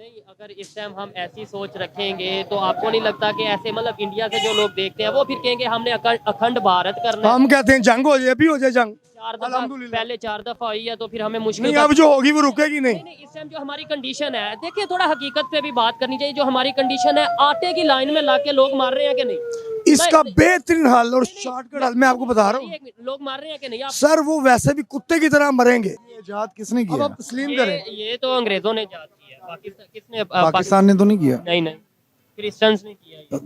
नहीं, अगर इस टाइम हम ऐसी सोच रखेंगे तो आपको नहीं लगता कि ऐसे मतलब इंडिया से जो लोग देखते हैं वो फिर कहेंगे हमने अखंड भारत करना है। हम कहते हैं जंग हो जाए, अभी हो जाए जंग। 4 दफा अल्हम्दुलिल्लाह। पहले 4 दफा हुई है तो फिर हमें मुश्किल नहीं, का अब जो होगी वो रुकेगी नहीं। नहीं, इस टाइम जो हमारी कंडीशन है, देखिए थोड़ा हकीकत पे भी बात करनी चाहिए। जो हमारी कंडीशन है, आटे की लाइन में लाके लोग मार रहे हैं कि नहीं? इसका नहीं, बेहतरीन हल और नहीं, शॉर्टकट हल मैं आपको बता रहा हूँ एक मिनट, लोग मार रहे हैं कि नहीं? आप सर, वो वैसे भी कुत्ते की तरह मरेंगे। ये इजाद किसने अब किया? आप तस्लीम करें। ये तो अंग्रेजों ने जात की है। पाकिस्तान किसने? पाकिस्तान ने तो नहीं किया, नहीं नहीं, क्रिश्चियंस ने किया ये।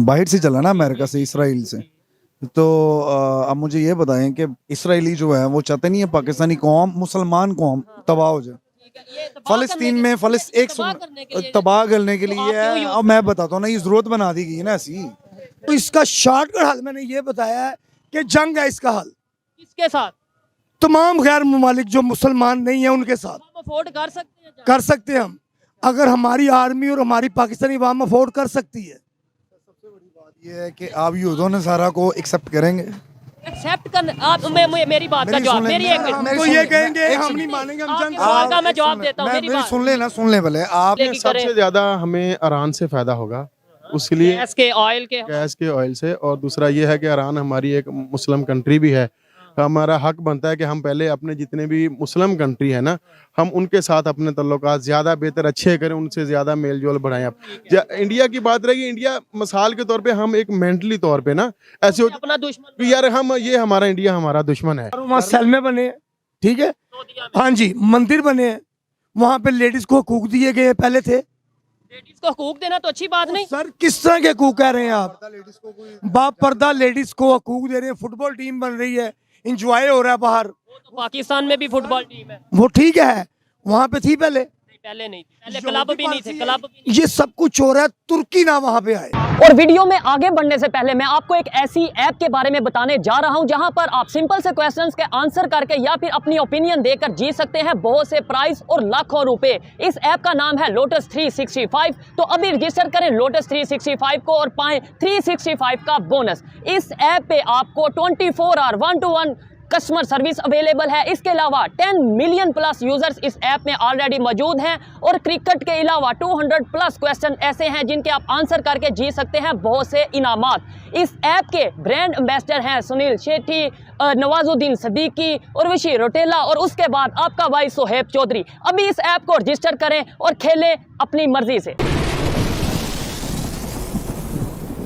बाहर से चला ना, अमेरिका से, इसराइल से। तो अब मुझे ये बताएं कि इसराइली जो है वो चाहते नहीं है पाकिस्तानी कौम, मुसलमान कौम तबाह हो जाए। ये तबाह फलस्तीन करने में के- एक तबाह करने के लिए- तबाह करने के तो लिए आप क्यों है। यूज अब मैं बताता हूँ ना, ये जरूरत बना दी गई है ना ऐसी। तो इसका शॉर्टकट हल मैंने ये बताया है कि जंग है इसका हल। किसके साथ? तमाम गैर ममालिक जो मुसलमान नहीं है उनके साथ हम अफोर्ड कर सकते हैं? कर सकते हैं हम, अगर हमारी आर्मी और हमारी पाकिस्तानी अवाम अफोर्ड कर सकती है। ये है कि आप यूदों ने सारा को एक्सेप्ट करेंगे। एक्सेप्ट कर आप मेरी बात का मेरी जवाब सुन ले, मेरी एक मेरी हम मिनट तो सुन ये ले, कहेंगे एक हम सुन नहीं ले। मानेंगे, हम आपके जंग सवाल का करेंगे। मैं जवाब देता हूँ। मेरी मेरी बात सुन ले भले आप। लेकिन सबसे करें। ज्यादा हमें ईरान से फायदा होगा, उसके लिए गैस के ऑयल के गैस के ऑयल से। और दूसरा ये है कि ईरान हमारी एक मुस्लिम कंट्री भी है। हमारा हक बनता है कि हम पहले अपने जितने भी मुस्लिम कंट्री है ना, हम उनके साथ अपने तल्लुकात ज़्यादा बेहतर अच्छे करें, उनसे ज़्यादा मेल जोल बढ़ाएं। आप इंडिया की बात रहेगी, इंडिया मिसाल के तौर पे हम एक मेंटली तौर पे ना ऐसे हो अपना दुश्मन कि यार हम ये हमारा इंडिया हमारा दुश्मन है। और वहाँ सलमे बने हैं, ठीक है, हाँ जी, मंदिर बने हैं, वहाँ पे लेडीज को हकूक दिए गए पहले थे। लेडीज को हकूक देना तो अच्छी बात नहीं। सर किस तरह के हकूक कह रहे हैं आप? बाप पर्दा लेडीज को हकूक दे रहे हैं, फुटबॉल टीम बन रही है, इंजॉय हो रहा है बाहर, तो पाकिस्तान में भी फुटबॉल टीम है। वो ठीक है, वहाँ पे थी पहले। पहले नहीं थी, पहले क्लब भी नहीं थे, क्लब भी नहीं। ये सब कुछ हो रहा है, तुर्की ना वहाँ पे आए। और वीडियो में आगे बढ़ने से पहले मैं आपको एक ऐसी ऐप के बारे में बताने जा रहा हूं जहां पर आप सिंपल से क्वेश्चंस के आंसर करके या फिर अपनी ओपिनियन देकर जीत सकते हैं बहुत से प्राइस और लाखों रुपए। इस ऐप का नाम है लोटस 365। तो अभी रजिस्टर करें लोटस 365 को और पाएं 365 का बोनस। इस ऐप पे आपको 24 our 1-to-1 customer service available है। इसके अलावा 10 मिलियन प्लस यूजर्स इस ऐप में ऑलरेडी मौजूद हैं और क्रिकेट के अलावा 200 प्लस क्वेश्चन ऐसे हैं जिनके आप आंसर करके जीत सकते हैं बहुत से इनामात। इस ऐप के ब्रांड एम्बेसडर हैं सुनील शेट्टी, नवाजुद्दीन सिद्दीकी और विशी रोटेला और उसके बाद आपका भाई सोहेब चौधरी। अभी इस ऐप को रजिस्टर करें और खेलें अपनी मर्जी से।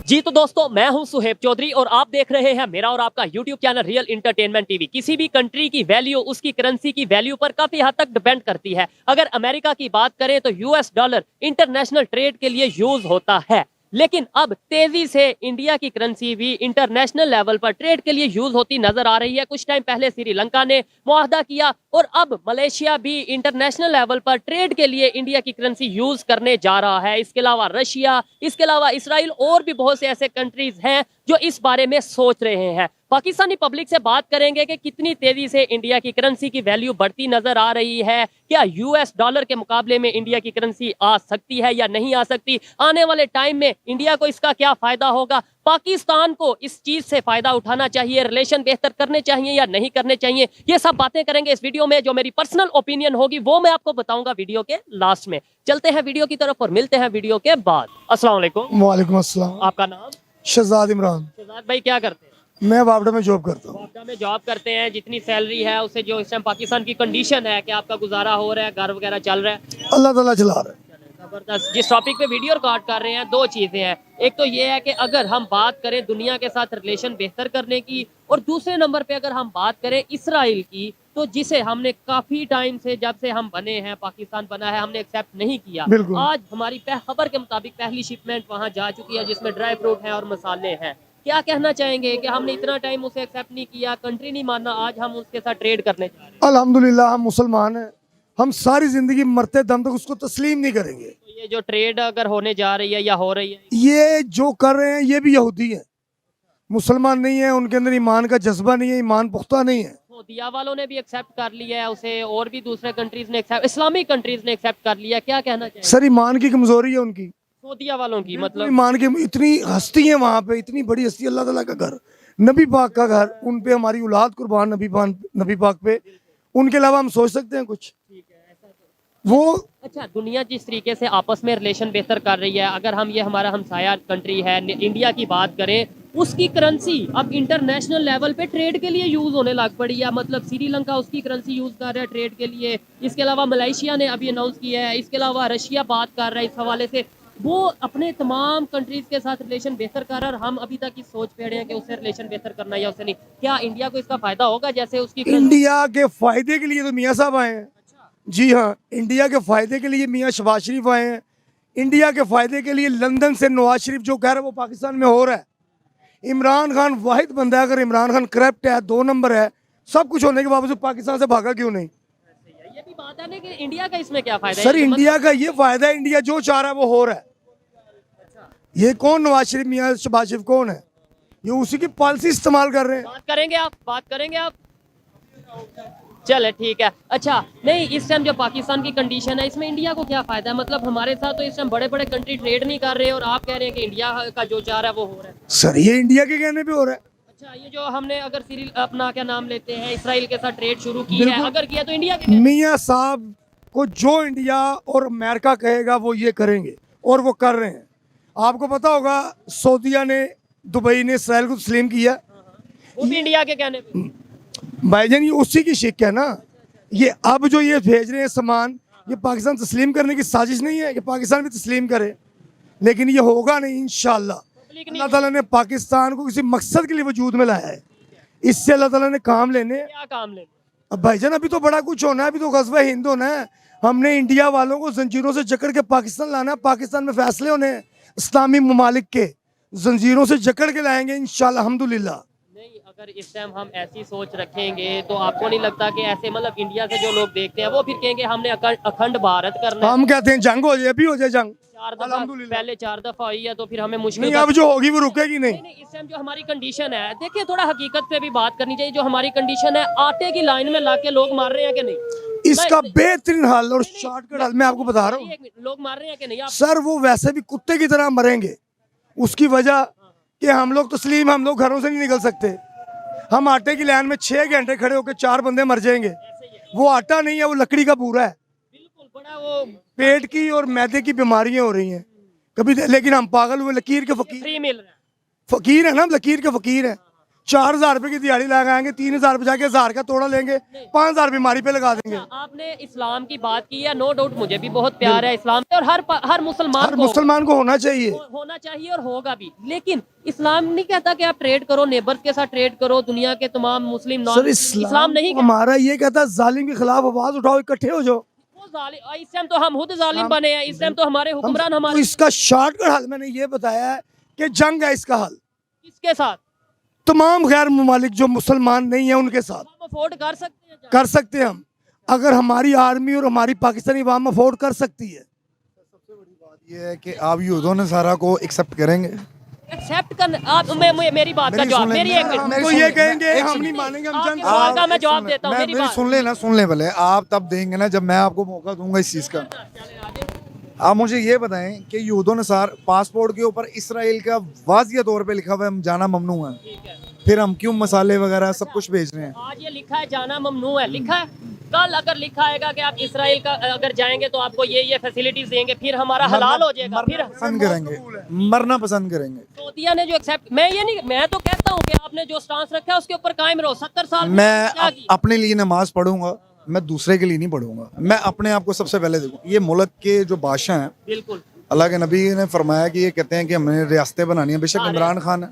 जी तो दोस्तों, मैं हूं सुहेब चौधरी और आप देख रहे हैं मेरा और आपका YouTube channel real entertainment TV. किसी भी कंट्री की वैल्यू उसकी करेंसी की वैल्यू पर काफी हद तक डिपेंड करती है। अगर अमेरिका की बात करें तो US डॉलर इंटरनेशनल ट्रेड के लिए यूज होता है, लेकिन अब तेजी से इंडिया की करेंसी भी इंटरनेशनल लेवल पर ट्रेड के लिए यूज होती नजर आ रही है। कुछ टाइम पहले श्रीलंका ने मुआहदा किया और अब मलेशिया भी इंटरनेशनल लेवल पर ट्रेड के लिए इंडिया की करेंसी यूज करने जा रहा है। इसके अलावा रशिया, इसके अलावा इसराइल और भी बहुत से ऐसे कंट्रीज हैं जो इस बारे में सोच रहे हैं। पाकिस्तानी पब्लिक से बात करेंगे कि कितनी तेजी से इंडिया की करेंसी की वैल्यू बढ़ती नजर आ रही है। क्या US डॉलर के मुकाबले में इंडिया की करेंसी आ सकती है या नहीं आ सकती? आने वाले टाइम में इंडिया को इसका क्या फायदा होगा? पाकिस्तान को इस चीज से फायदा उठाना चाहिए, रिलेशन बेहतर करने चाहिए या नहीं करने चाहिए? ये सब बातें करेंगे इस वीडियो में। जो मेरी पर्सनल ओपिनियन होगी वो मैं आपको बताऊंगा वीडियो के लास्ट में। चलते हैं वीडियो की तरफ और मिलते हैं वीडियो के बाद। अस्सलाम वालेकुम। वालेकुम अस्सलाम। आपका नाम? शहजाद इमरान। शहजाद भाई, क्या करते हैं? मैं वापडा में जॉब करता हूँ। वापडा में जॉब करते हैं। जितनी सैलरी है उससे जो इस टाइम पाकिस्तान की कंडीशन है कि आपका गुजारा हो रहा है, घर वगैरह चल रहा है? अल्लाह ताला चला रहा है। जबरदस्त। जिस टॉपिक पे वीडियो रिकॉर्ड कर रहे हैं, दो चीजें हैं। एक तो ये है कि अगर हम बात करें दुनिया के साथ रिलेशन बेहतर करने की, और दूसरे नंबर पे अगर हम बात करें इसराइल की, तो जिसे हमने काफी टाइम से, जब से हम बने हैं, पाकिस्तान बना है, हमने एक्सेप्ट नहीं किया। बिल्कुल। आज हमारी खबर के मुताबिक पहली शिपमेंट वहाँ जा चुकी है जिसमें ड्राई फ्रूट है और मसाले हैं। क्या कहना चाहेंगे कि हमने इतना टाइम उसे एक्सेप्ट नहीं किया, कंट्री नहीं माना, आज हम उसके साथ ट्रेड करने जा रहे हैं? अल्हम्दुलिल्लाह हम मुसलमान हैं, हम सारी जिंदगी मरते दम तक उसको तस्लीम नहीं करेंगे। तो ये जो ट्रेड अगर होने जा रही है या हो रही है, ये जो कर रहे हैं ये भी यहूदी हैं, मुसलमान नहीं है, उनके अंदर ईमान का जज्बा नहीं है, ईमान पुख्ता नहीं है। सऊदीया वालों ने भी एक्सेप्ट कर लिया है उसे, और भी दूसरे कंट्रीज ने एक्सेप्ट, इस्लामिक कंट्रीज ने एक्सेप्ट कर लिया। क्या कहना चाहिए सर ईमान की कमजोरी है उनकी, सऊदीया वालों की? मतलब ईमान की इतनी हस्ती है वहाँ पे, इतनी बड़ी हस्ती, अल्लाह ताला का घर, नबी पाक का घर, उन पे हमारी औलाद कुर्बान नबी पाक पे, उनके अलावा हम सोच सकते हैं कुछ? वो अच्छा, दुनिया जिस तरीके से आपस में रिलेशन बेहतर कर रही है, अगर हम ये हमारा हमसाया कंट्री है इंडिया की बात करें, उसकी करेंसी अब इंटरनेशनल लेवल पे ट्रेड के लिए यूज होने लग पड़ी है। मतलब श्रीलंका उसकी करेंसी यूज कर रहा है ट्रेड के लिए, इसके अलावा मलेशिया ने अभी अनाउंस किया है, इसके अलावा रशिया बात कर रहा है इस हवाले से। वो अपने तमाम कंट्रीज के साथ रिलेशन बेहतर कर रहा है और हम अभी तक इस सोच पे अड़े हैं कि उससे रिलेशन बेहतर करना है या उससे नहीं। क्या इंडिया को इसका फायदा होगा जैसे उसकी इंडिया के फायदे के लिए तो मियाँ साहब आए हैं। जी हाँ, इंडिया के फायदे के लिए मियाँ शहबाज शरीफ आए हैं। इंडिया के फायदे के लिए लंदन से नवाज शरीफ जो कह रहा है वो पाकिस्तान में हो रहा है। इमरान खान वाहिद बंदा है, अगर इमरान खान करप्ट है, 2 नंबर है, सब कुछ होने के बावजूद पाकिस्तान से भागा क्यों नहीं? ये भी बात है ना कि इंडिया का इसमें क्या फायदा है? सर इंडिया का ये फायदा है, इंडिया जो चाह रहा है वो हो रहा है। ये कौन नवाज शरीफ मियाँ शहबाज शरीफ कौन है? ये उसी की पॉलिसी इस्तेमाल कर रहे हैं। बात करेंगे आप चले ठीक है। अच्छा, नहीं इस टाइम जो पाकिस्तान की कंडीशन है इसमें इंडिया को क्या फायदा है? मतलब हमारे साथ तो इस टाइम बड़े बड़े कंट्री ट्रेड नहीं कर रहे और आप कह रहे हैं कि इंडिया का जो चाह रहा है वो हो रहा है। सर ये इंडिया के कहने पे हो रहा है। अच्छा, ये जो हमने अगर अपना क्या नाम लेते हैं इसराइल के साथ ट्रेड शुरू की है, अगर किया तो इंडिया के मियाँ साहब को जो इंडिया और अमेरिका कहेगा वो ये करेंगे और वो कर रहे हैं। आपको पता होगा सऊदीया ने, दुबई ने इसराइल को तस्लीम किया। वो भी इंडिया के कहने पे। भाईजान ये उसी की शिक है ना। ये अब जो ये भेज रहे हैं सामान, ये पाकिस्तान तस्लीम करने की साजिश नहीं है कि पाकिस्तान भी तस्लीम करे, लेकिन ये होगा नहीं इंशाल्लाह। अल्लाह ताला ने पाकिस्तान को किसी मकसद के लिए वजूद में लाया है, इससे अल्लाह ताला ने काम लेने। क्या काम लेने? अब भाईजान अभी तो बड़ा कुछ होना है, अभी तो ग़ज़वा हिंद होना है। हमने इंडिया वालों को जंजीरों से जकड़ के पाकिस्तान लाना है। पाकिस्तान में फैसले होने हैं इस्लामी ममालिक के, जंजीरों से जकड़ के लाएंगे इंशाल्लाह अल्हम्दुलिल्लाह। नहीं, अगर इस टाइम हम ऐसी सोच रखेंगे तो आपको नहीं लगता कि ऐसे मतलब इंडिया से जो लोग देखते हैं वो फिर कहेंगे हमने अखंड भारत करना है? हम कहते हैं जंग हो जाए, अभी हो जाए जंग। 4 दफा पहले 4 दफा हुई है तो फिर हमें मुश्किल नहीं, अब जो होगी वो रुकेगी नहीं। नहीं, इस टाइम जो हमारी कंडीशन है, देखिए थोड़ा हकीकत पे भी बात करनी चाहिए। जो हमारी कंडीशन है, आटे की लाइन में लाके लोग मार रहे हैं कि नहीं? इसका बेहतरीन हल और शॉर्टकट हल मैं आपको बता रहा हूँ। लोग मार रहे हैं कि नहीं? आप सर वो वैसे भी कुत्ते की तरह मरेंगे। उसकी वजह कि हम लोग तस्लीम, हम लोग घरों से नहीं निकल सकते। हम आटे की लाइन में 6 घंटे खड़े होकर 4 बंदे मर जाएंगे। वो आटा नहीं है, वो लकड़ी का बूरा है। बिल्कुल, बड़ा वो पेट की और मैदे की बीमारियां हो रही हैं कभी, लेकिन हम पागल हुए लकीर के फकीर। फ्री मिल रहा है। फकीर है ना, लकीर के फकीर है। 4000 रुपए की दिहाड़ी लगाएंगे, 3000 बचा के 1000 का तोड़ा लेंगे, 5000 बीमारी पे लगा देंगे। आपने इस्लाम की बात की है, नो डाउट मुझे भी बहुत प्यार है इस्लाम से और हर मुसलमान को होना चाहिए और होगा भी। लेकिन इस्लाम नहीं कहता कि आप ट्रेड करो, नेबर्स के साथ ट्रेड करो, दुनिया के तमाम मुस्लिम सर इस्लाम नहीं कहता। हमारा ये कहता है जालिम के खिलाफ आवाज उठाओ, इकट्ठे हो जाओ। इस टाइम तो हम खुद जालिम बने हैं, इस टाइम तो हमारे हुक्मरान तो हमारे। इसका शॉर्टकट हल मैंने ये बताया है कि जंग है इसका हल। किसके साथ? तमाम गैर ममालिक जो मुसलमान नहीं है उनके साथ। हम अफोर्ड कर सकते हैं? कर सकते हैं हम, अगर हमारी आर्मी और हमारी पाकिस्तानी अवाम अफोर्ड कर सकती है। सबसे बड़ी बात यह है कि आप यूदों ने सारा को एक्सेप्ट करेंगे। एक्सेप्ट कर आप मेरी बात का जवाब, मेरी एक हम तो ये कहेंगे हम नहीं मानेंगे, हम जंग। आपके सवाल का मैं जवाब देता हूँ। मेरी बात सुन ले भले, आप तब देंगे ना जब मैं आपको मौका दूंगा इस चीज का। आप मुझे ये बताएं कि यूदों अनुसार पासपोर्ट के ऊपर इसराइल का वाजिया तौर पे लिखा हुआ है जाना ममनू है, फिर हम क्यों मसाले वगैरह सब कुछ भेज रहे हैं? आज ये लिखा है जाना ममनू है, लिखा है। कल अगर लिखा आएगा कि आप इसराइल का अगर जाएंगे तो आपको ये फैसिलिटीज देंगे, फिर हमारा हलाल हो जाएगा, फिर पसंद करेंगे, मरना पसंद करेंगे। सऊदीया ने जो एक्सेप्ट, मैं तो कहता हूँ कि आपने जो स्टांस रखा है उसके ऊपर कायम रहो। 70 साल मैं अपने लिए नमाज पढ़ूंगा, मैं दूसरे के लिए नहीं पढ़ूंगा। मैं अपने आप को सबसे पहले देखूं। ये मुल्क के जो बादशाह हैं, बिल्कुल अल्लाह के नबी ने फरमाया कि ये कहते हैं कि हमने रियासतें बनानी है। बेशक इमरान खान है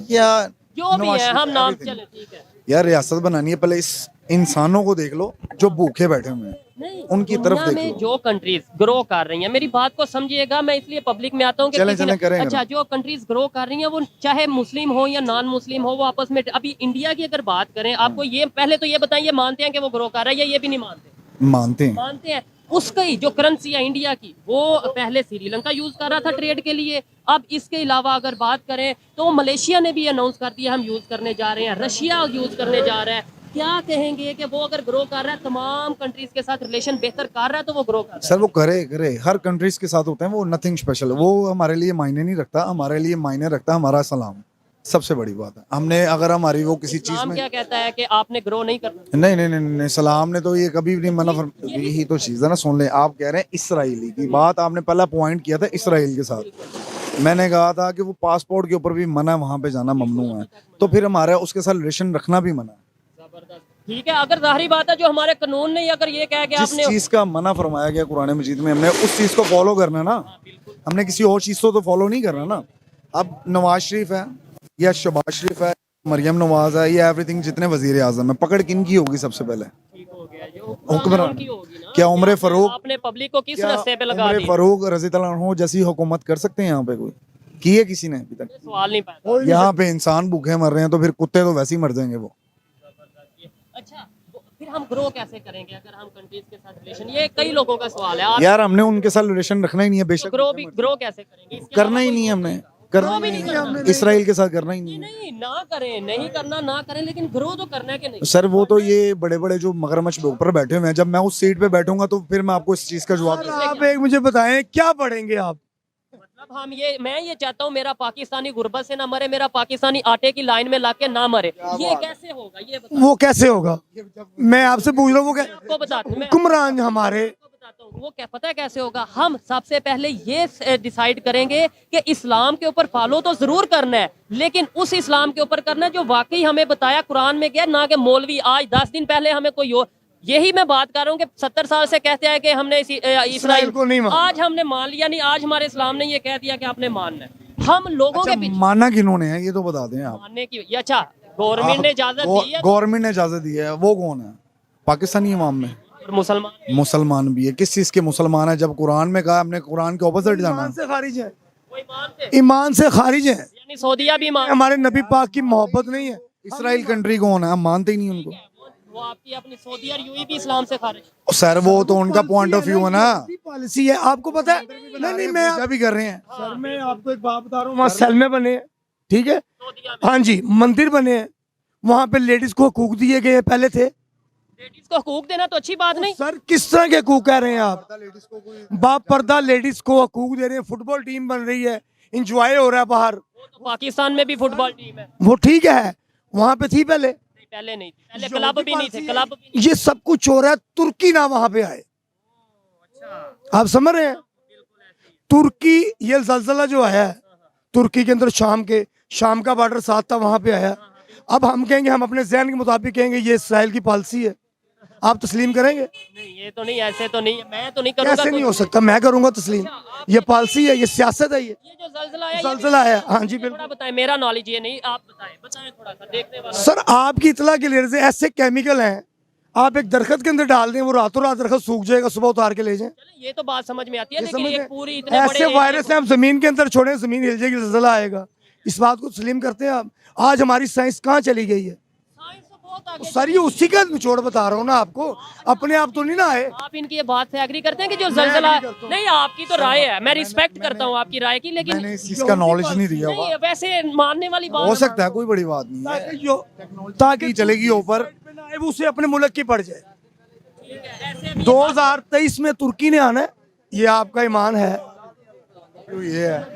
या जो भी है, हम नाम चले ठीक है यार, रियासत बनानी है, पहले इस इंसानों को देख लो जो भूखे बैठे हुए हैं, नहीं, उनकी तरफ दुनिया देख में लो। जो कंट्रीज ग्रो कर रही हैं, मेरी बात को समझिएगा, मैं इसलिए पब्लिक में आता हूँ कि चलें करेंगे। अच्छा, जो कंट्रीज ग्रो कर रही हैं वो चाहे मुस्लिम हो या नॉन मुस्लिम हो, वो आपस में, अभी इंडिया की अगर बात करें, आपको ये पहले तो ये बताइए, मानते हैं कि वो ग्रो कर रहा है या ये भी नहीं मानते? मानते हैं। उसकी जो करेंसी है इंडिया की, वो पहले श्रीलंका यूज कर रहा था ट्रेड के लिए। अब इसके अलावा अगर बात करें तो मलेशिया ने भी अनाउंस कर दिया हम यूज करने जा रहे हैं, रशिया यूज करने जा रहा है। क्या कहेंगे कि वो अगर ग्रो कर रहा है, तमाम कंट्रीज के साथ रिलेशन बेहतर कर रहा है, तो वो ग्रो कर रहा है। सर वो करे हर कंट्रीज के साथ होते हैं, वो नथिंग स्पेशल, वो हमारे लिए मायने नहीं रखता। हमारे लिए मायने रखता हमारा सलाम। सबसे बड़ी बात है। हमने अगर हमारी वो किसी चीज इस्लाम में क्या कहता है कि आपने ग्रो नहीं करना। नहीं, सलाम ने तो ये कभी भी नहीं मना यही तो चीज़ है ना। सुन ले, आप कह रहे हैं इसराइली की बात, आपने पहला पॉइंट किया था इसराइल के साथ। मैंने कहा था कि वो पासपोर्ट के ऊपर भी मना है, वहाँ पे जाना ममनू है, तो फिर हमारा उसके साथ रिलेशन रखना भी मना है। जबरदस्त, ठीक है। अगर जाहिर बात है जो हमारे कानून ने अगर ये कह के जिस आपने चीज़ का मना फरमाया गया कुरान मजीद में, हमने उस चीज़ को फॉलो करना ना, हमने किसी और चीज़ को तो फॉलो नहीं करना ना। अब नवाज शरीफ है या शहबाज शरीफ है, मरियम नवाज है, या एवरीथिंग जितने वजीर आजम है, पकड़ किन की होगी सबसे पहले? ठीक हो गया, ये हुक्मरान उनकी होगी ना। क्या उमर फारूक, आपने पब्लिक को किस क्या रस्ते पे लगा उमर दी? फारूक रजी अल्लाह अन्हु जैसी हुकूमत कर सकते हैं यहाँ पे? कोई की है किसी ने अभी तक? सवाल नहीं पैदा। यहाँ पे इंसान भूखे मर रहे हैं, तो फिर कुत्ते तो वैसे ही मर जाएंगे वो। अच्छा, फिर हम ग्रो कैसे करेंगे अगर हम कंट्रीज के साथ रिलेशन, ये कई लोगों का सवाल है। आप यार हमने उनके साथ रिलेशन रखना ही नहीं है, बेशक ग्रो कैसे करेंगे? इसके करना ही अलावा नहीं है, कोई- हमने करना Grow भी ही नहीं नहीं करना। है, इसराइल के साथ करना ही नहीं है। नहीं ना करें, नहीं करना ना करें, लेकिन ग्रो तो करना है कि नहीं? सर वो तो ये बड़े बड़े जो मगरमच्छ ऊपर बैठे हुए हैं, जब मैं उस सीट पे बैठूंगा तो फिर मैं आपको इस चीज का जवाब सर, आप एक मुझे बताएं, क्या पढ़ेंगे आप? मतलब मैं ये चाहता हूँ मेरा पाकिस्तानी गुर्बत से ना मरे, मेरा पाकिस्तानी आटे की लाइन में लाके ना मरे। ये कैसे होगा? ये बताओ। वो कैसे होगा? मैं आपसे पूछ रहा हूँ, वो आपको बताता हूँ, मैं हुक्मरान हमारे आपको बताता हूँ, वो क्या पता है कैसे होगा? हम सबसे पहले ये डिसाइड करेंगे कि इस्लाम के ऊपर फॉलो तो जरूर करना है, लेकिन उस इस्लाम के ऊपर करना है जो वाकई हमें बताया कुरान में गया, ना कि मौलवी आज 10 दिन पहले हमें कोई और। यही मैं बात कर रहा हूँ कि 70 साल से कहते हैं कि हमने इसराइल को नहीं माना। आज हमने मान लिया नहीं, आज हमारे इस्लाम ने ये कह दिया कि आपने मानना है। हम लोगों के पीछे माना किन्होंने है ये तो बता दें आप। मानने की ये अच्छा गवर्नमेंट ने इजाजत दी है, गवर्नमेंट ने इजाजत दी है, वो कौन है? पाकिस्तानी इमाम में और मुसलमान मुसलमान भी है। किस चीज के मुसलमान है? जब कुरान में कहा हमने कुरान के ऑपोजिट जाना ईमान है। से खारिज है, वो ईमान से, ईमान से खारिज है। यानी सऊदिया भी ईमान, हमारे नबी पाक की मोहब्बत नहीं है। इसराइल कंट्री कौन है? हम मानते ही नहीं उनको। वो आपकी अपनी सऊदी और यूएई भी इस्लाम से खारिज। सर वो तो उनका पॉइंट ऑफ व्यू है ना, पॉलिसी है, आपको पता है? नहीं, मैं पूजा भी कर रहे हैं। सर मैं आपको एक बात बता रहा हूँ, वहाँ सलमे बने हैं, ठीक है? हाँ जी, मंदिर बने हैं, वहाँ पे लेडीज को हकूक दिए गए हैं, पहले थे। लेडीज को हकूक देना तो अच्छी बात नहीं। सर किस तरह के हकूक कह रहे हैं आप? बाप पर्दा लेडीज को हकूक दे रहे हैं, फुटबॉल टीम बन रही है, इंजॉय हो रहा है बाहर, वो तो पाकिस्तान में भी फुटबॉल टीम है। वो ठीक है, वहाँ पे थी पहले। नहीं, पहले नहीं थी, पहले क्लब भी नहीं थे, क्लब भी नहीं। ये सब कुछ हो रहा है, तुर्की ना वहाँ पे आए। आप समझ रहे हैं? तुर्की, ये जलजला जो आया है तुर्की के अंदर, शाम का बॉर्डर साथ था, वहां पे आया। अब हम कहेंगे, हम अपने जहन के मुताबिक कहेंगे ये इसराइल की पॉलिसी है, आप तस्लीम करेंगे? नहीं, ये तो नहीं, ऐसे तो नहीं, मैं तो नहीं करूंगा। कैसे नहीं हो सकता? मैं करूंगा तस्लीम। ये पॉलिसी है, ये सियासत है, ये ये जो जलजला है, जलजला है। हाँ जी थोड़ा बिल्कुल। बताएं, मेरा नॉलेज ये नहीं, आप बताएं थोड़ा सा देखने वाला। सर आपकी इतला के लिए से ऐसे केमिकल हैं, आप एक दरख्त के अंदर डाल दें, वो रातों रात दरख्त सूख जाएगा, सुबह उतार के ले जाएं। चलें, ये तो बात समझ में आती है, ये लेकिन समझ एक में- पूरी इतने बड़े ऐसे वायरस है, आप जमीन के अंदर छोड़ें, जमीन हिल जाएगी, जलजला आएगा। इस बात को तस्लीम करते हैं आप? आज हमारी साइंस कहाँ चली गई है? साइंस तो बहुत आगे। सर ये उसी का निचोड़ बता रहा हूँ ना आपको, अपने आप तो नहीं ना आए। आप इनकी ये बात से एग्री करते हैं कि जो जलजला, agree करता हूँ। नहीं आपकी तो राय है, मैं रिस्पेक्ट करता हूँ आपकी राय की, लेकिन मैंने इस चीज का नॉलेज नहीं दिया नहीं, हुआ। वैसे मानने वाली बात हो सकता है, कोई बड़ी बात नहीं है। ताकि जो ताकि चलेगी ऊपर। वो उसे अपने मुल्क की पड़ जाए। ठीक है, ऐसे भी 2023 में तुर्की ने आना है, ये आपका ईमान है? तो ये है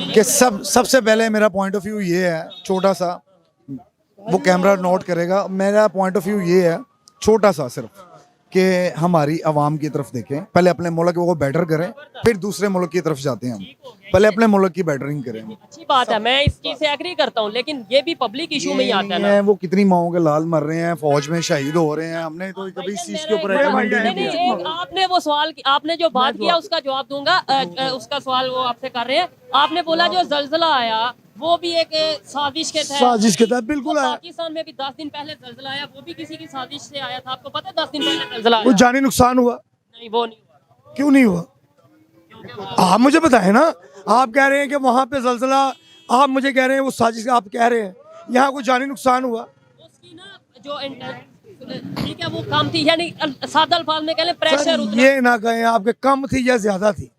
कि सबसे पहले मेरा पॉइंट ऑफ व्यू ये है, छोटा सा, वो कैमरा नोट करेगा, मेरा पॉइंट ऑफ व्यू ये है छोटा सा सिर्फ, कि हमारी आवाम की तरफ देखें, पहले अपने मुल्क को बेटर करें, फिर दूसरे मुल्क की तरफ जाते हैं हम, पहले अपने मुल्क की बेटरिंग करें। अच्छी बात है, मैं इस चीज से एग्री करता हूँ, लेकिन ये भी पब्लिक इशू में ही आता है ना। वो कितनी माओं के लाल मर रहे हैं, फौज में शहीद हो रहे हैं, हमने तो कभी इस चीज के ऊपर recommend ही नहीं, नहीं नहीं, किया। एक आपने वो सवाल, आपने जो बात किया उसका जवाब दूंगा। उसका सवाल वो आपसे कर रहे हैं। आपने बोला जो जलजला आया वो भी एक साजिश के तहत, साजिश के तहत बिल्कुल आया। पाकिस्तान में भी 10 दिन पहले जलजला आया, वो भी किसी की साजिश से आया था। आपको पता है 10 दिन पहले जलजला वो आया? जानी नुकसान हुआ? नहीं, वो नहीं हुआ। क्यों नहीं हुआ? आप मुझे बताएं ना। आप कह रहे हैं कि वहां पे जलजला, आप मुझे कह रहे हैं वो साजिश, आप कह रहे हैं यहाँ कोई जानी नुकसान हुआ? उसकी ना जो ठीक है वो कम थी, यानी सादा अल्फाज में कह लें प्रेशर सर उतना। ये ना कहें आपके कम थी या ज्यादा थी,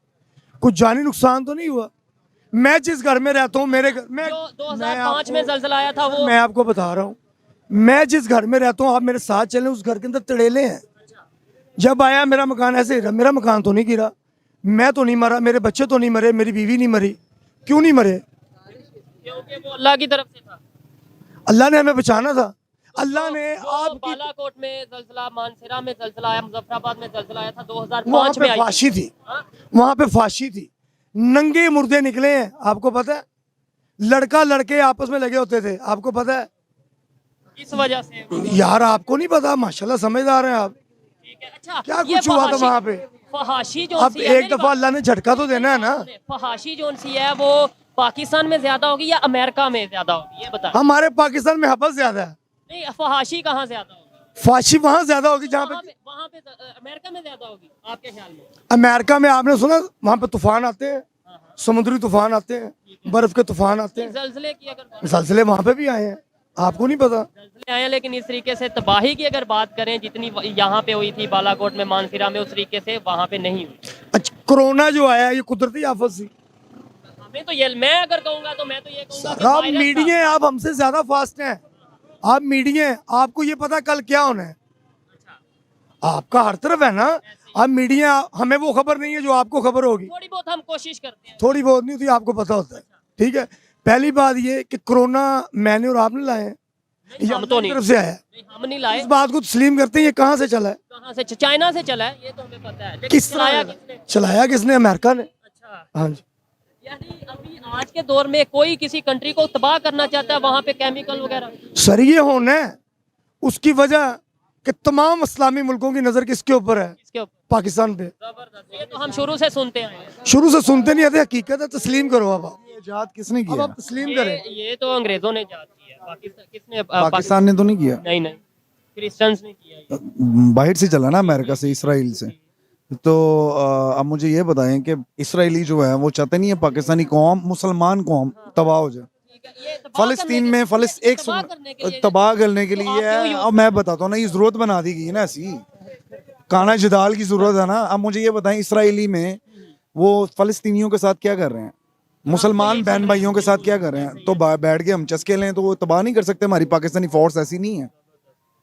कुछ जानी नुकसान तो नहीं हुआ। मैं जिस घर में रहता हूँ, मेरे घर में जो 2005 में जलजला आया था वो, मैं आपको बता रहा हूँ, मैं जिस घर में रहता हूँ, आप मेरे साथ चलें, उस घर के अंदर तड़ेले हैं। जब आया मेरा मकान ऐसे ही रहा, मेरा मकान तो नहीं गिरा, मैं तो नहीं मरा, मेरे बच्चे तो नहीं मरे, मेरी बीवी नहीं मरी। क्यों नहीं मरे? क्योंकि वो अल्लाह की तरफ से था। अल्लाह ने हमें बचाना था। अल्लाह ने जो आपकी बालाकोट में जलजला, मानसरा में जलजला आया, मुजफ्फराबाद में जलजला आया था वहां 2005 में पे आई फांसी थी, हाँ? वहां पे फांसी थी, नंगे मुर्दे निकले हैं, आपको पता है। लड़का लड़के आपस में लगे होते थे, आपको पता है। इस वजह से यार आपको नहीं पता, माशाल्लाह समझदार हैं आप। ठीक है। अच्छा, क्या ये कुछ हुआ था फहाशी- वहां पे? फहाशी जो अब एक दफा अल्लाह ने झटका तो देना है ना। फहाशी जो सी है वो पाकिस्तान में ज्यादा होगी या अमेरिका में ज्यादा होगी, ये बता। हमारे पाकिस्तान में हबस ज्यादा है, नहीं, फहाशी कहाँ ज्यादा होगी? फांसी वहां ज्यादा होगी जहाँ पे। वहाँ पे अमेरिका में ज्यादा होगी आपके ख्याल में? अमेरिका में आपने सुना वहां पे तूफान आते हैं, समुद्री तूफान आते हैं, बर्फ के तूफान आते हैं। जलजले की अगर जलजले वहां पे भी आए हैं, आपको नहीं पता। जलजले आए हैं, लेकिन इस तरीके से तबाही की अगर बात करें जितनी यहाँ पे हुई थी बालाकोट में, मानसरा में, उस तरीके से वहाँ पे नहीं हुई। अच्छा, कोरोना जो आया ये कुदरती आफत थी। हमें तो ये, मैं अगर कहूँगा तो मैं तो ये कहूँगा कि आप वायरस था। मीडिया हैं, आप हमसे ज्यादा फास्ट हैं। आप मीडिया हैं, आपको ये पता कल क्या होना है। आपका हर तरफ है ना। आप मीडिया, हमें वो खबर नहीं है जो आपको खबर होगी। थोड़ी बहुत हम कोशिश करते हैं। थोड़ी बहुत नहीं होती, आपको पता होता है। ठीक है, पहली बात ये कि कोरोना मैंने और आपने लाए हैं, ये हम तो अल्लाह की नहीं, तरफ से आया है। नहीं, हम नहीं लाए। इस बात को तस्लीम करते हैं, ये कहाँ से चला है, कहाँ से? चाइना से चला है, ये तो हमें पता है, लेकिन किस चलाया तरह किसने? चलाया किसने? अमेरिका ने। अच्छा, हाँ जी। यानी अभी आज के दौर में कोई किसी कंट्री को तबाह करना चाहता है, वहाँ पे केमिकल वगैरह। सर ये होना है उसकी वजह कि तमाम इस्लामी मुल्कों की नजर किसके ऊपर है? इसके ऊपर पाकिस्तान पे। जबरदस्त, ये तो हम शुरू से सुनते आए हैं। शुरू से सुनते नहीं आते, हकीकत है, तस्लीम करो। अब इजाद किसने अब किया? आप तस्लीम करें। ये तो अंग्रेजों ने जात की है, पाकिस्तान किसने? पाकिस्तान ने तो नहीं किया, नहीं नहीं, क्रिश्चियंस ने किया ये। बाहर से चला ना, अमेरिका से, इसराइल से। तो अब मुझे ये बताएं कि इसराइली जो है वो चाहते नहीं है पाकिस्तानी कौम, मुसलमान कौम तबाह हो जाए। ठीक है, ये तबाह फलस्तीन करने में के लिए- एक तबाह करने के लिए- तबाह करने के तो लिए आप क्यों है। यूज अब मैं बताता हूँ ना, ये जरूरत बना दी गई है ना ऐसी, काना जदाल की जरूरत है ना। अब मुझे ये बताएं, इसराइली में वो फलस्तीनियों के साथ क्या कर रहे हैं, मुसलमान बहन भाइयों के साथ क्या कर रहे हैं? तो बैठ के हम चस्के लें तो वो तबाह नहीं कर सकते? हमारी पाकिस्तानी फोर्स ऐसी नहीं है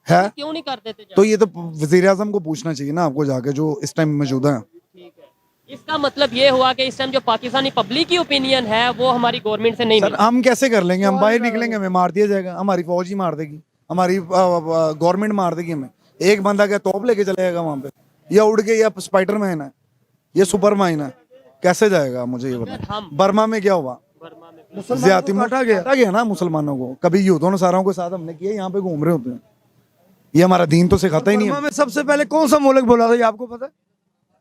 क्यों नहीं कर देते? तो ये तो वजीर आजम को पूछना चाहिए ना आपको जाके, जो इस टाइम मौजूद है। ठीक है, इसका मतलब ये हुआ कि इस टाइम जो पाकिस्तानी पब्लिक की ओपिनियन है वो हमारी गवर्नमेंट से नहीं सर मिली। हम कैसे कर लेंगे? हम बाहर निकलेंगे हमें मार दिया जाएगा, हमारी फौज ही मार देगी, हमारी गवर्नमेंट मार देगी हमें। एक बंदा क्या तोप लेके चले जाएगा वहां पे, या उड़ के, या स्पाइडरमैन है, ये सुपरमैन है, कैसे जाएगा? मुझे ये बताओ। बर्मा में क्या हुआ? बर्मा में ज्यादती काटा गया। काटा गया ना मुसलमानों को। कभी यूदों नसारों के साथ हमने किया, यहाँ पे घूम रहे होते हैं। ये हमारा दीन तो सिखाता ही नहीं बर्मा है। में सबसे पहले कौन सा मुल्क बोला था, ये आपको पता है?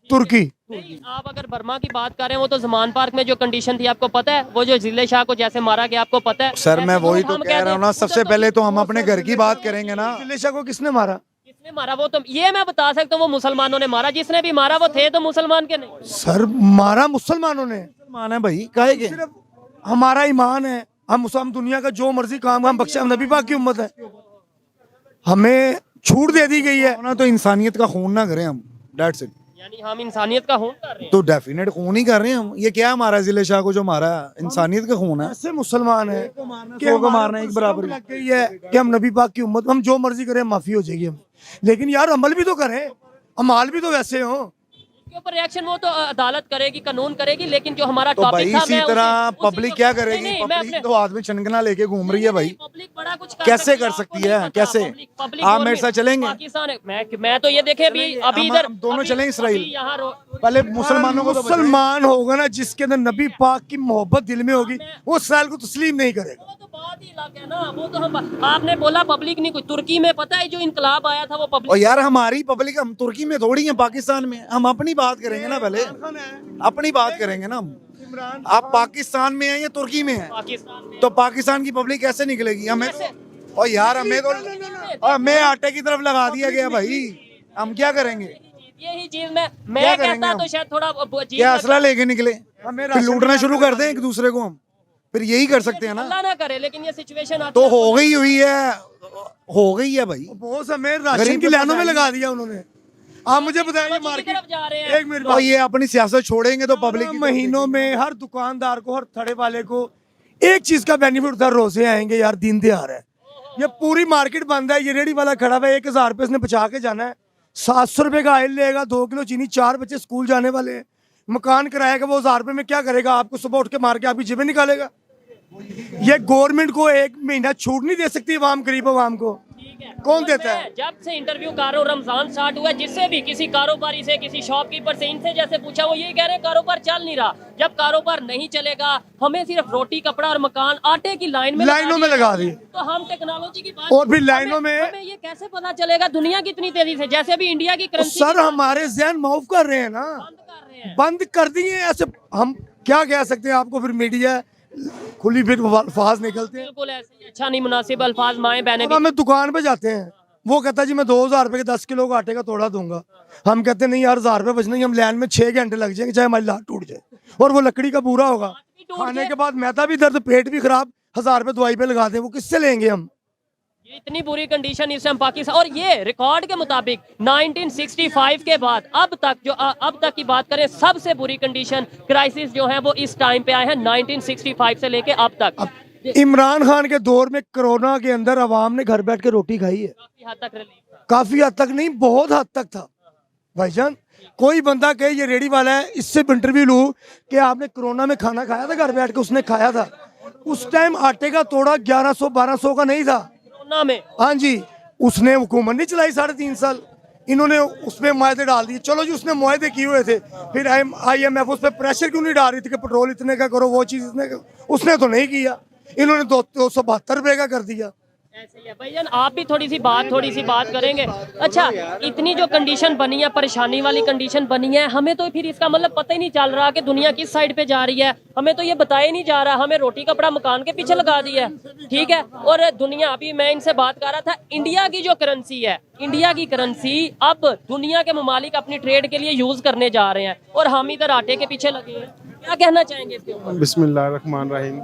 तुर्की। नहीं, आप अगर बर्मा की बात कर रहे हैं, वो तो जमान पार्क में जो कंडीशन थी आपको पता है, वो जो जिले शाह को जैसे मारा गया आपको पता है? सर मैं ऐसे वही लोग तो हम कह रहा हूँ ना, कहते हैं, सबसे उधर पहले तो हम अपने घर की बात करेंगे ना। जिलेशा को किसने मारा? किसने मारा? वो तो ये मैं बता सकता हूँ, वो मुसलमानों ने मारा। जिसने भी मारा वो थे तो मुसलमान के नहीं। सर मारा मुसलमानों ने। मुसलमान है भाई, काहे के? सिर्फ हमारा ईमान है, हम दुनिया का जो मर्जी काम हम बख्शे, हम नबी पाक की उम्मत है, हमें छूट दे दी गई है। ना तो इंसानियत का खून ना करें हम, डेट्स इट। यानी हम इंसानियत का खून कर रहे हैं। तो डेफिनेट खून ही कर रहे हैं हम। ये क्या हमारा जिले शाह को जो मारा है, इंसानियत का खून है। ऐसे मुसलमान है सौ को मारना एक बराबर ही। लग गई है कि हम नबी पाक की उम्मत, हम जो मर्जी करें माफी हो जाएगी हमें। लेकिन यार अमल भी तो करें, अमाल भी तो वैसे हो। इसके ऊपर रिएक्शन वो तो अदालत करेगी, कानून करेगी, लेकिन जो हमारा तो टॉपिक भाई था, इसी मैं तरह उसी पब्लिक को- क्या नहीं, करेगी? नहीं, मैं पब्लिक अपने- तो हाथ में छनकना लेके घूम रही है भाई। पब्लिक बड़ा कुछ कर कैसे कर आपको सकती नहीं है? पता, कैसे? पब्लिक आप मेरे साथ चलेंगे? पाकिस्तान है, मैं तो ये देखे अभी हम इधर दोनों अभी- चलें इसराइल। अभी यहाँ पहले मुसलमानों को तो बचाएं। मुसलमान होगा ना जिसके अंदर नबी पाक की मोहब्बत दिल में होगी, वो इसराइल को तस्लीम नहीं करेगा। वो तो बात ही अलग है ना। वो तो हम, आपने बोला पब्लिक नहीं, कोई तुर्की में पता है जो इनकलाब आया था वो और पब्लिक। यार हमारी पब्लिक, हम तुर्की में थोड़ी है, पाकिस्तान में। हम अपनी बात करेंगे ना, पहले अपनी बात करेंगे ना हम। आप पाकिस्तान में हैं या तुर्की में हैं? पाकिस्तान में तो पाकिस्तान की पब्लिक कैसे निकलेगी? हमें तो, और यार हमें तो, और हमें आटे की तरफ लगा दिया गया भाई। हम क्या करेंगे? यही चीज मैं क्या करेंगे कहता हम? तो शायद थोड़ा अजीब क्या लगता। असला लेके निकले, हमें फिर लूटना शुरू कर दें एक दूसरे को हम? फिर यही कर सकते हैं ना। अल्लाह ना करे, लेकिन ये सिचुएशन आती तो है। हो गई हुई है, हो गई है भाई। बहुत हमें राशन गरीब की के लाइनों में पास लगा दिया उन्होंने। आप मुझे बताइए की तरफ मार्केट, जा रहे हैं। एक मिनट और ये अपनी सियासत छोड़ेंगे तो पब्लिक की महीनों में हर दुकानदार को, हर थड़े वाले को एक चीज का बेनिफिट होता है, रोजे आएंगे यार, दिन त्योहार है। ये पूरी मार्केट बंद है, ये रेडी वाला खड़ा हुआ है, 1000 रुपये इसने बचा के जाना है, 700 रुपये का ऑयल लेगा, 2 किलो चीनी, 4 बच्चे स्कूल जाने वाले हैं, मकान किराया का वो 1000 रुपये में क्या करेगा? आपको सुबह उठ के मार के आपकी जेबें निकालेगा। ये गवर्नमेंट को 1 महीना छूट नहीं दे सकती आवाम, गरीब आवाम को? कौन देता है? जब से इंटरव्यू कर रहा हूँ, रमजान स्टार्ट हुआ, जिससे भी किसी कारोबारी से, किसी शॉपकीपर से, इनसे जैसे पूछा, वो ये कह रहे हैं कारोबार चल नहीं रहा। जब कारोबार नहीं चलेगा, हमें सिर्फ रोटी, कपड़ा और मकान, आटे की लाइनों में लगा दी। तो हम टेक्नोलॉजी की बात, और फिर लाइनों में हमें ये कैसे पता चलेगा दुनिया कितनी तेजी से, जैसे भी इंडिया की करेंसी सर हमारे जहन माफ कर रहे हैं ना, बंद कर रहे हैं। बंद कर दिए ऐसे। हम क्या कह सकते हैं आपको? फिर मीडिया खुली, फिर अल्फाज निकलते हैं। बिल्कुल ऐसे ही अच्छा नहीं मुनासिब अल्फाज माएँ बहने अब हम दुकान पे जाते हैं, वो कहता जी मैं 2000 रुपए के 10 किलो का आटे का तोड़ा दूंगा। हम कहते नहीं यार, 1000 रुपए बचने, हम लाइन में 6 घंटे लग जाएंगे, चाहे हमारी लात टूट जाए, और वो लकड़ी का पूरा होगा। खाने के बाद मैदा भी दर्द, पेट भी खराब, 1000 रुपए दवाई पे लगा दे, वो किससे लेंगे हम? ये इतनी बुरी कंडीशन इस टाइम पाकिस्तान, और ये रिकॉर्ड के मुताबिक 1965 के बाद अब तक, जो अब तक की बात करें, सबसे बुरी कंडीशन, क्राइसिस जो है वो इस टाइम पे आए हैं 1965 से लेके अब तक। इमरान खान के दौर में कोरोना के अंदर आवाम ने घर बैठ के रोटी खाई है। काफी हद तक रिलीफ था। काफी हद तक नहीं, बहुत हद तक था भाईजान। कोई बंदा कहे ये रेडी वाला है, इससे इंटरव्यू लूं कि आपने कोरोना में खाना खाया था घर बैठ के? उसने खाया था। उस टाइम आटे का तोड़ा 1100-1200 का नहीं था कोरोना में। हाँ जी, उसने हुकूमत नहीं चलाई 3.5 साल, इन्होंने उसमें मुआहदे डाल दिए। चलो जी, उसने मुआहदे किए हुए थे, फिर IMF उस पर प्रेशर क्यों नहीं डाल रही थी कि पेट्रोल इतने का करो, वो चीज इतने का? उसने तो नहीं किया, इन्होंने 272 रुपए का कर दिया। ऐसे ही है भाईजान, आप भी थोड़ी सी बात करेंगे। अच्छा, इतनी जो कंडीशन बनी है, परेशानी वाली कंडीशन बनी है, हमें तो फिर इसका मतलब पता ही नहीं चल रहा कि दुनिया किस साइड पे जा रही है। हमें तो ये बताया ही नहीं जा रहा, हमें रोटी कपड़ा मकान के पीछे लगा दिया है, ठीक है। और दुनिया, अभी मैं इनसे बात कर रहा था, इंडिया की जो करेंसी है, इंडिया की करेंसी अब दुनिया के ममालिक अपनी ट्रेड के लिए यूज करने जा रहे हैं, और हम इधर आटे के पीछे लगे हैं। क्या कहना चाहेंगे इसके ऊपर? बिस्मिल्लाहिर्रहमानिर्रहीम।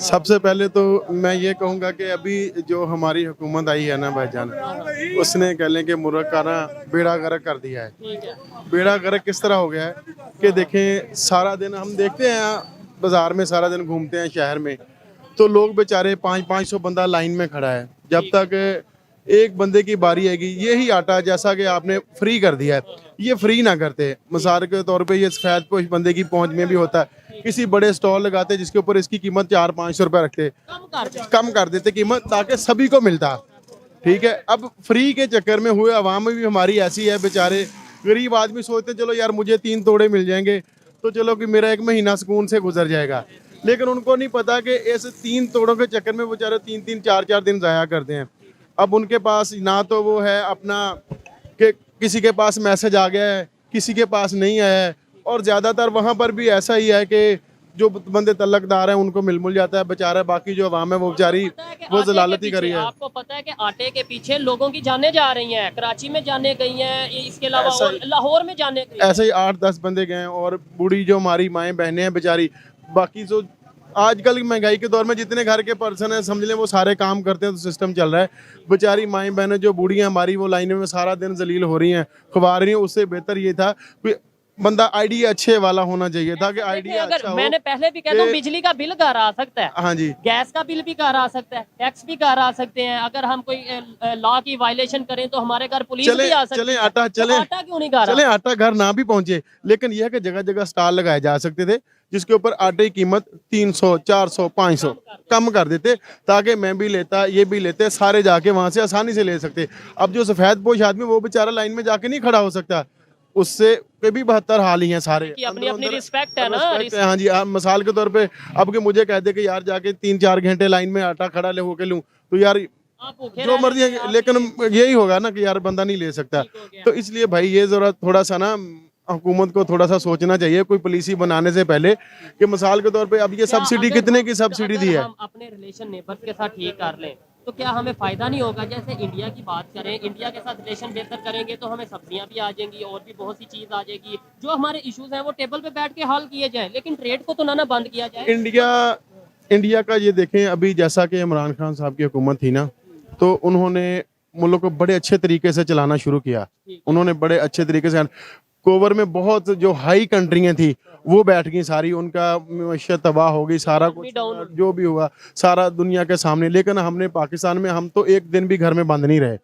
सबसे पहले तो मैं ये कहूँगा कि अभी जो हमारी हुकूमत आई है ना भाईजान, उसने कह लें कि मुल्क का ना बेड़ा गर्क कर दिया है। ठीक है। बेड़ा गर्क किस तरह हो गया है कि देखें, सारा दिन हम देखते हैं बाजार में, सारा दिन घूमते हैं शहर में, तो लोग बेचारे 500 बंदा लाइन में खड़ा है। जब तक एक बंदे की बारी आएगी, यही आटा जैसा कि आपने फ्री कर दिया है, ये फ्री ना करते, मिसाल के तौर पे ये सफेद पोश बंदे की पहुंच में भी होता है, किसी बड़े स्टॉल लगाते जिसके ऊपर इसकी कीमत 400-500 रुपए रखते, कम कर देते कीमत, ताकि सभी को मिलता। ठीक है, अब फ्री के चक्कर में हुए अवाम भी हमारी ऐसी है, बेचारे गरीब आदमी सोचते चलो यार मुझे 3 तोड़े मिल जाएंगे तो चलो कि मेरा 1 महीना सुकून से गुजर जाएगा, लेकिन उनको नहीं पता कि इस 3 तोड़ों के चक्कर में बेचारे 3-3, 4-4 दिन ज़ाया करते हैं। अब उनके पास ना तो वो है अपना कि किसी के पास मैसेज आ गया है, किसी के पास नहीं आया है, और ज़्यादातर वहाँ पर भी ऐसा ही है कि जो बंदे तलकदार हैं उनको मिल जाता है, बेचारा बाकी जो अवाम है वो बेचारी वो जलालत ही करी है। आपको पता है कि आटे के पीछे लोगों की जानें जा रही हैं, कराची में जाने गई हैं, इसके अलावा और लाहौर में जाने गई हैं। ऐसे ही 8-10 बंदे गए हैं, और बूढ़ी जो हमारी माएँ बहनें हैं बेचारी, बाकी जो आजकल की महंगाई के दौर में जितने घर के पर्सन हैं समझ लें वो सारे काम करते हैं, तो सिस्टम चल रहा है। बेचारी माएँ बहनें जो बूढ़ी हैं हमारी, वो लाइनों में सारा दिन जलील हो रही हैं, खुबा रही हैं। उससे बेहतर ये था कि बंदा आईडिया अच्छे वाला होना चाहिए था, कि आईडिया अगर अच्छा हो। मैंने पहले भी कहता हूँ, बिजली का बिल घर आ सकता है, हाँ जी, गैस का बिल भी घर आ सकता है, टैक्स भी घर आ सकते हैं। अगर हम कोई लॉ की वायलेशन करें तो हमारे घर पुलिस भी आ सकती चले है। आटा तो आटा क्यों नहीं घर चले आटा घर ना भी पहुंचे, लेकिन यह है कि जगह जगह स्टॉल लगाए जा सकते थे जिसके ऊपर आटे की कीमत 300, 400, 500 कम कर देते, ताकि मैं भी लेता, ये भी लेते, सारे जाके वहां से आसानी से ले सकते। अब जो सफेद पोश आदमी वो बेचारा लाइन में जाके नहीं खड़ा हो सकता, उससे के भी 72 हाल ही हैं सारे। की अपनी अपनी रिस्पेक्ट है ना। हाँ जी, आप मिसाल के तौर पे अब के मुझे कह दे कि यार जाके 3-4 घंटे लाइन में आटा खड़ा ले होके लूं, तो यार जो मर्जी है, लेकिन यही होगा ना कि यार बंदा नहीं ले सकता। तो इसलिए भाई ये जरा थोड़ा सा ना हुकूमत को थोड़ा सा सोचना चाहिए कोई पॉलिसी बनाने से पहले, कि मिसाल के तौर पे अब ये सब्सिडी कितने की सब्सिडी दी है। हम अपने रिलेशन नेबर्स के साथ ठीक कर लें तो क्या हमें फायदा नहीं होगा? जैसे इंडिया की बात करें, इंडिया के साथ रिलेशन बेहतर करेंगे तो हमें सब्जियां भी आ जाएंगी, और भी बहुत सी चीज आ जाएगी। जो हमारे इश्यूज हैं वो टेबल पे बैठ के हल किए जाए, लेकिन ट्रेड को तो ना बंद किया जाए। इंडिया का ये देखें, अभी जैसा कि इमरान खान साहब की हुकूमत थी ना, तो उन्होंने मुल्क को बड़े अच्छे तरीके से चलाना शुरू किया। उन्होंने बड़े अच्छे तरीके से, कोवर में बहुत जो हाई कंट्रियां थी वो बैठ गई सारी, उनका मईशत तबाह हो गई, सारा कुछ जो भी हुआ सारा दुनिया के सामने। लेकिन हमने पाकिस्तान में, हम तो एक दिन भी घर में बंद नहीं रहे,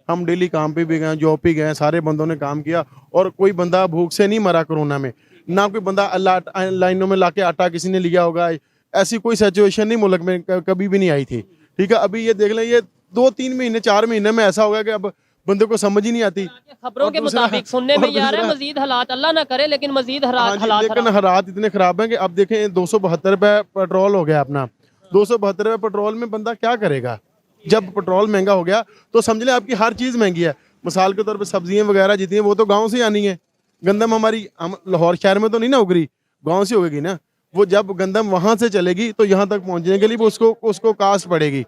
हम डेली काम पे भी गए, जॉब पे गए, सारे बंदों ने काम किया, और कोई बंदा भूख से नहीं मरा कोरोना में। ना कोई बंदा लाइनों में लाके आटा किसी ने लिया होगा, ऐसी कोई सिचुएशन नहीं मुल्क में कभी भी नहीं आई थी। ठीक है, अभी ये देख लें, ये 2-3 महीने 4 महीने में ऐसा होगा कि अब बंदे को समझ ही नहीं आती। खबरों के मुताबिक सुनने में ये आ रहा है मजीद हालात, अल्लाह ना करे लेकिन मजीद हालात लेकिन हालात इतने खराब हैं कि अब देखें 272 रुपए पेट्रोल हो गया अपना। 272 रुपए पेट्रोल में बंदा क्या करेगा? जब पेट्रोल महंगा हो गया तो समझ लें आपकी हर चीज़ महंगी है। मिसाल के तौर पे सब्जियां वगैरह जितनी हैं वो तो गांव से आनी है। गंदम हमारी हम लाहौर शहर में तो नहीं ना उगरी, गांव से उगेगी ना। वो जब गंदम वहां से चलेगी तो यहाँ तक पहुंचने के लिए उसको कास्ट पड़ेगी।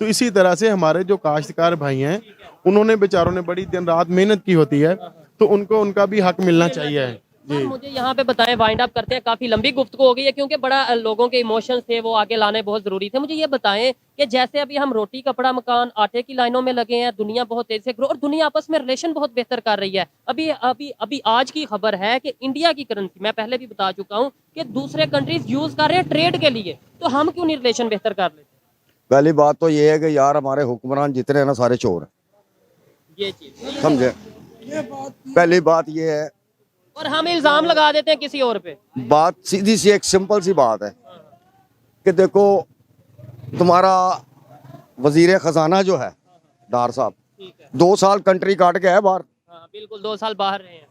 तो इसी तरह से हमारे जो काश्तकार भाई हैं उन्होंने बेचारों ने बड़ी दिन रात मेहनत की होती है, तो उनको उनका भी हक मिलना चाहिए। जी मुझे यहाँ पे बताएं, वाइंड अप करते हैं, काफी लंबी गुफ्तगू हो गई है क्योंकि बड़ा लोगों के इमोशंस थे वो आगे लाने बहुत जरूरी थे। मुझे ये बताएं कि जैसे अभी हम रोटी कपड़ा मकान आटे की लाइनों में लगे हैं, दुनिया बहुत तेजी से ग्रो और दुनिया आपस में रिलेशन बहुत बेहतर कर रही है। अभी अभी अभी आज की खबर है कि इंडिया की करेंसी, मैं पहले भी बता चुका हूँ कि दूसरे कंट्रीज यूज कर रहे हैं ट्रेड के लिए, तो हम क्यों नहीं रिलेशन बेहतर कर लेते? पहली बात तो ये है कि यार हमारे हुक्मरान जितने हैं ना सारे चोर हैं, ये चीज समझे। पहली बात ये है, और हम इल्जाम लगा देते हैं किसी और पे। बात सीधी सी एक सिंपल सी बात है कि देखो तुम्हारा वजीर खजाना जो है डार साहब, 2 साल कंट्री काट के है बाहर। हाँ, बिल्कुल 2 साल बाहर रहे हैं।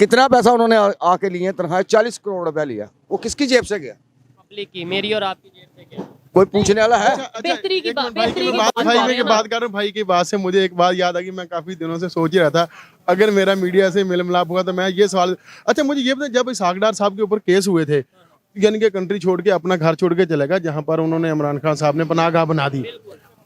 कितना पैसा उन्होंने आके लिए तनख्वाह? 40 करोड़ रुपया लिया। वो किसकी जेब से गया? पब्लिक की, मेरी और आपकी जेब से क्या? कोई पूछने वाला है? बेहतरी की बात, भाई की बात कर रहा हूँ। भाई की बात से मुझे एक बात याद आ गई, मैं काफी दिनों से सोच ही रहा था अगर मेरा मीडिया से मेल मिलाप हुआ तो मैं ये सवाल, अच्छा मुझे ये बताया, जब इसहाकडार साहब के ऊपर केस हुए थे, यानी कि कंट्री छोड़ के अपना घर छोड़ के चले गया जहाँ पर उन्होंने इमरान खान साहब ने पनाहगाह बना दी।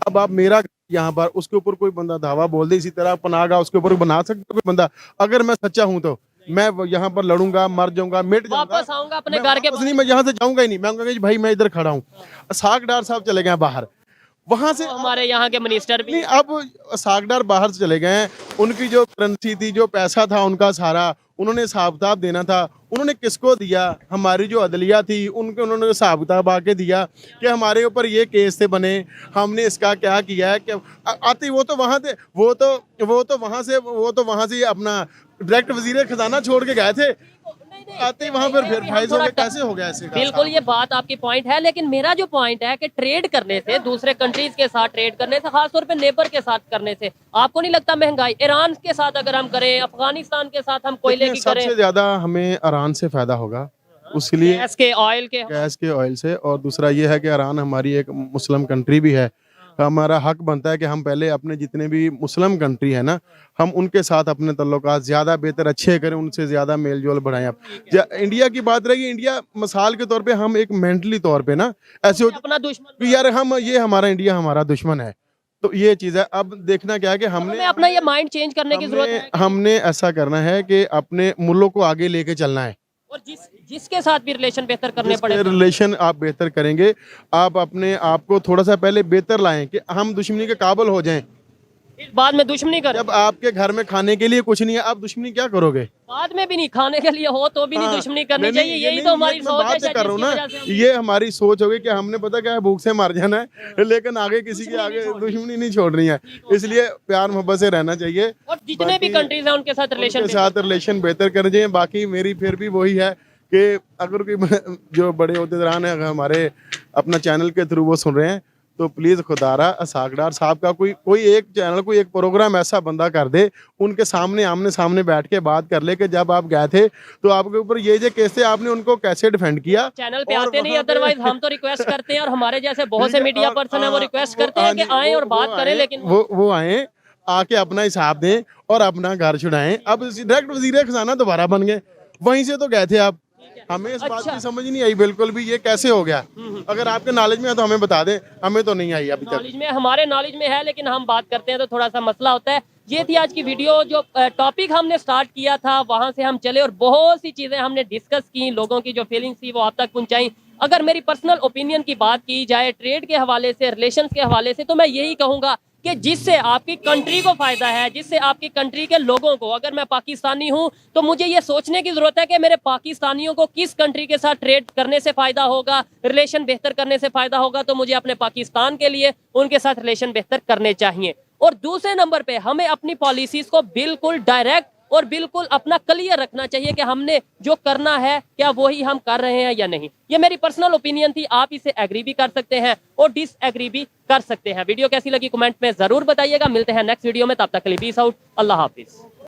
अब आप मेरा यहाँ पर उसके ऊपर कोई बंदा धावा बोल दे, इसी तरह पनाहगाह उसके ऊपर बना सकता कोई बंदा? अगर मैं सच्चा हूँ तो मैं यहाँ पर लड़ूंगा, मर जाऊंगा, मिट जाऊंगा, वापस आऊंगा अपने घर के। नहीं, मैं यहाँ से जाऊंगा ही नहीं। मैं कहूँगा भाई मैं इधर खड़ा हूँ। इसहाकडार साहब चले गए बाहर, वहां से हमारे यहाँ के मिनिस्टर भी नहीं, अब इसहाकडार बाहर से चले गए हैं। उनकी जो करेंसी थी, जो पैसा था उनका सारा, उन्होंने हिसाब किताब देना था, उन्होंने किसको दिया? हमारी जो अदलिया थी उनको उन्होंने हिसाब किताब आके दिया कि हमारे ऊपर ये केस से बने, हमने इसका क्या किया है। कि आती वो तो वहाँ थे, वो तो वहाँ से अपना डायरेक्ट वजीर खजाना छोड़ के गए थे, आते वहाँ पर वेरीफाइज हो गए। कैसे हो गया ऐसे? बिल्कुल ये बात आपकी पॉइंट है, लेकिन मेरा जो पॉइंट है कि ट्रेड करने से, दूसरे कंट्रीज के साथ ट्रेड करने से, खासतौर पे नेबर के साथ करने से, आपको नहीं लगता महंगाई ईरान के साथ अगर हम करें, अफगानिस्तान के साथ हम कोयले की करें, सबसे ज्यादा हमें ईरान से फायदा होगा, उसके लिए गैस के ऑयल से। और दूसरा ये है कि ईरान हमारी एक मुस्लिम कंट्री भी है। हमारा हक बनता है कि हम पहले अपने जितने भी मुस्लिम कंट्री है ना, हम उनके साथ अपने तल्लुकात ज़्यादा बेहतर अच्छे करें, उनसे ज़्यादा मेल जोल बढ़ाएं। अब इंडिया की बात रही, इंडिया मिसाल के तौर पे हम एक मेंटली तौर पे ना ऐसे अपना दुश्मन, कि यार हम ये हमारा इंडिया हमारा दुश्मन है, तो ये चीज़ है। अब देखना क्या है कि हमें अपना ये माइंड चेंज करने की जरूरत है। हमने ऐसा करना है कि अपने मुल्क को आगे लेके चलना है, और जिसके साथ भी रिलेशन बेहतर करने पड़े, रिलेशन आप बेहतर करेंगे, आप अपने आप को थोड़ा सा पहले बेहतर लाएं कि हम दुश्मनी के काबिल हो जाएं। इस बाद में दुश्मनी करें। जब आपके घर में खाने के लिए कुछ नहीं है, आप दुश्मनी क्या करोगे? बाद में भी नहीं, खाने के लिए हो तो भी नहीं दुश्मनी करनी चाहिए। यही तो हमारी सोच है, कर रहा हूँ ना, ये हमारी सोच होगी कि हमने पता क्या है, भूख से मर जाना है, लेकिन आगे किसी के आगे दुश्मनी नहीं छोड़नी है। इसलिए प्यार मोहब्बत से रहना चाहिए और जितने भी कंट्रीज हैं उनके साथ रिलेशन बेहतर करने चाहिए। बाकी मेरी फिर भी वही है कि अगर कोई जो बड़े ओहदेदार हैं अगर हमारे अपना चैनल के थ्रू वो सुन रहे हैं तो प्लीज़ खुदारा इसहाकडार साहब का कोई एक चैनल, कोई एक प्रोग्राम ऐसा बंदा कर दे, उनके सामने आमने सामने बैठ के बात कर ले कि जब आप गए थे तो आपके ऊपर ये जो केस थे आपने उनको कैसे डिफेंड किया। चैनल पे आते नहीं, अदरवाइज हम तो रिक्वेस्ट करते हैं और हमारे जैसे बहुत से मीडिया पर्सन है वो रिक्वेस्ट करते हैं कि आए और बात करें, लेकिन वो आए, आके अपना हिसाब दें और अपना घर छुड़ाएं। अब डायरेक्ट वजीर खजाना दोबारा बन गए, वहीं से तो गए थे आप। हमें इस बात की समझ नहीं आई बिल्कुल भी, ये कैसे हो गया? अगर आपके नॉलेज में है तो हमें बता दें, हमें तो नहीं आई अभी तक। नॉलेज में, हमारे नॉलेज में है, लेकिन हम बात करते हैं तो थोड़ा सा मसला होता है। ये थी आज की वीडियो, जो टॉपिक हमने स्टार्ट किया था वहां से हम चले और बहुत सी चीजें हमने डिस्कस की, लोगों की जो फीलिंग्स थी वो आप तक पहुंचाई। अगर मेरी पर्सनल ओपिनियन की बात की जाए ट्रेड के हवाले से, रिलेशंस के हवाले से, तो मैं यही कहूंगा कि जिससे आपकी कंट्री को फायदा है, जिससे आपकी कंट्री के लोगों को, अगर मैं पाकिस्तानी हूं तो मुझे ये सोचने की जरूरत है कि मेरे पाकिस्तानियों को किस कंट्री के साथ ट्रेड करने से फायदा होगा, रिलेशन बेहतर करने से फायदा होगा, तो मुझे अपने पाकिस्तान के लिए उनके साथ रिलेशन बेहतर करने चाहिए। और दूसरे नंबर पे हमें अपनी पॉलिसीज को बिल्कुल डायरेक्ट और बिल्कुल अपना क्लियर रखना चाहिए कि हमने जो करना है क्या वही हम कर रहे हैं या नहीं। ये मेरी पर्सनल ओपिनियन थी, आप इसे एग्री भी कर सकते हैं और डिसएग्री भी कर सकते हैं। वीडियो कैसी लगी कमेंट में जरूर बताइएगा। मिलते हैं नेक्स्ट वीडियो में, तब तक के लिए पीस आउट, अल्लाह हाफिज।